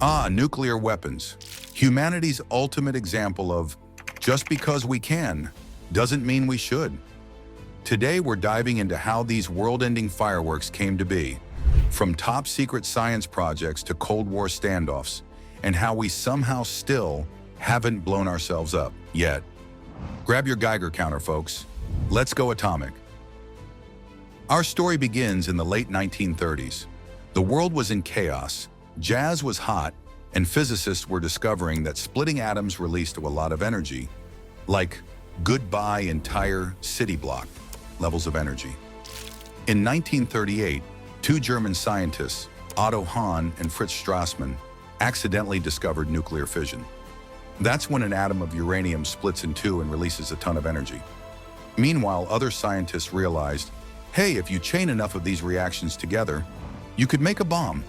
Nuclear weapons. Humanity's ultimate example of just because we can doesn't mean we should. Today, we're diving into how these world-ending fireworks came to be, from top-secret science projects to Cold War standoffs, and how we somehow still haven't blown ourselves up yet. Grab your Geiger counter, folks. Let's go atomic. Our story begins in the late 1930s. The world was in chaos, jazz was hot, and physicists were discovering that splitting atoms released a lot of energy, like goodbye entire city block levels of energy. In 1938, two German scientists, Otto Hahn and Fritz Strassmann, accidentally discovered nuclear fission. That's when an atom of uranium splits in two and releases a ton of energy. Meanwhile, other scientists realized, hey, if you chain enough of these reactions together, you could make a bomb.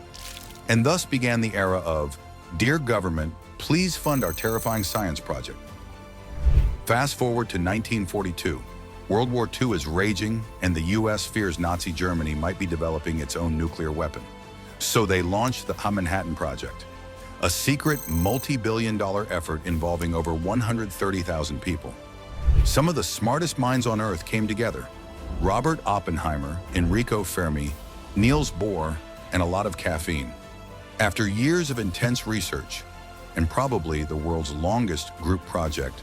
And thus began the era of, dear government, please fund our terrifying science project. Fast forward to 1942. World War II is raging, and the US fears Nazi Germany might be developing its own nuclear weapon. So they launched the Manhattan Project, a secret multi-billion-dollar effort involving over 130,000 people. Some of the smartest minds on Earth came together. Robert Oppenheimer, Enrico Fermi, Niels Bohr, and a lot of caffeine. After years of intense research, and probably the world's longest group project,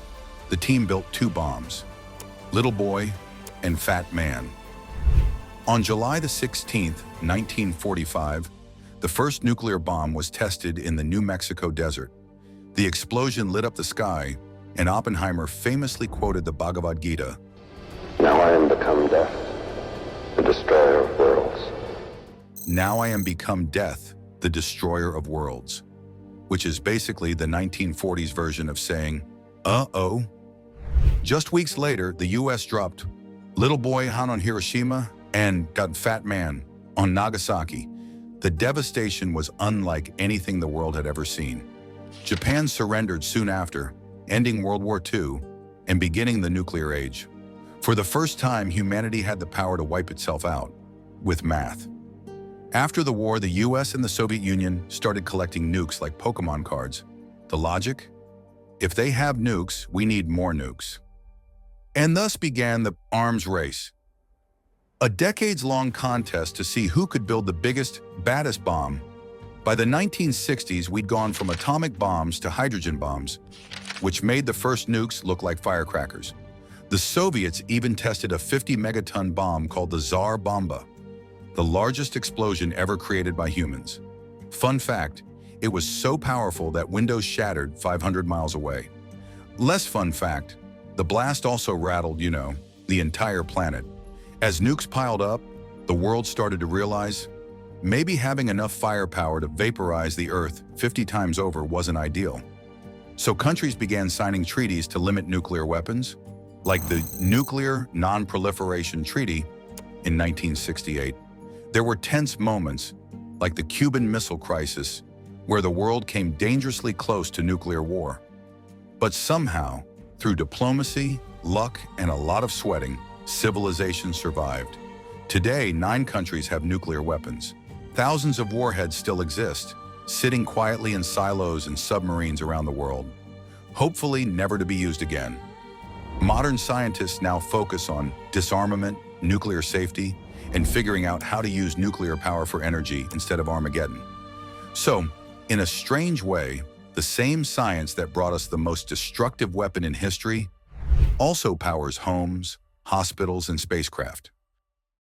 the team built two bombs, Little Boy and Fat Man. On July the 16th, 1945, the first nuclear bomb was tested in the New Mexico desert. The explosion lit up the sky, and Oppenheimer famously quoted the Bhagavad Gita, "Now I am become death, the destroyer of worlds." "Now I am become death, the destroyer of worlds," which is basically the 1940s version of saying, uh-oh. Just weeks later, the US dropped Little Boy on Hiroshima and got Fat Man on Nagasaki. The devastation was unlike anything the world had ever seen. Japan surrendered soon after, ending World War II and beginning the nuclear age. For the first time, humanity had the power to wipe itself out with math. After the war, the US and the Soviet Union started collecting nukes like Pokemon cards. The logic? If they have nukes, we need more nukes. And thus began the arms race, a decades-long contest to see who could build the biggest, baddest bomb. By the 1960s, we'd gone from atomic bombs to hydrogen bombs, which made the first nukes look like firecrackers. The Soviets even tested a 50-megaton bomb called the Tsar Bomba, the largest explosion ever created by humans. Fun fact, it was so powerful that windows shattered 500 miles away. Less fun fact, the blast also rattled, the entire planet. As nukes piled up, the world started to realize maybe having enough firepower to vaporize the Earth 50 times over wasn't ideal. So countries began signing treaties to limit nuclear weapons, like the Nuclear Non-Proliferation Treaty in 1968. There were tense moments, like the Cuban Missile Crisis, where the world came dangerously close to nuclear war. But somehow, through diplomacy, luck, and a lot of sweating, civilization survived. Today, 9 countries have nuclear weapons. Thousands of warheads still exist, sitting quietly in silos and submarines around the world, hopefully never to be used again. Modern scientists now focus on disarmament, nuclear safety, and figuring out how to use nuclear power for energy instead of Armageddon. So, in a strange way, the same science that brought us the most destructive weapon in history also powers homes, hospitals, and spacecraft.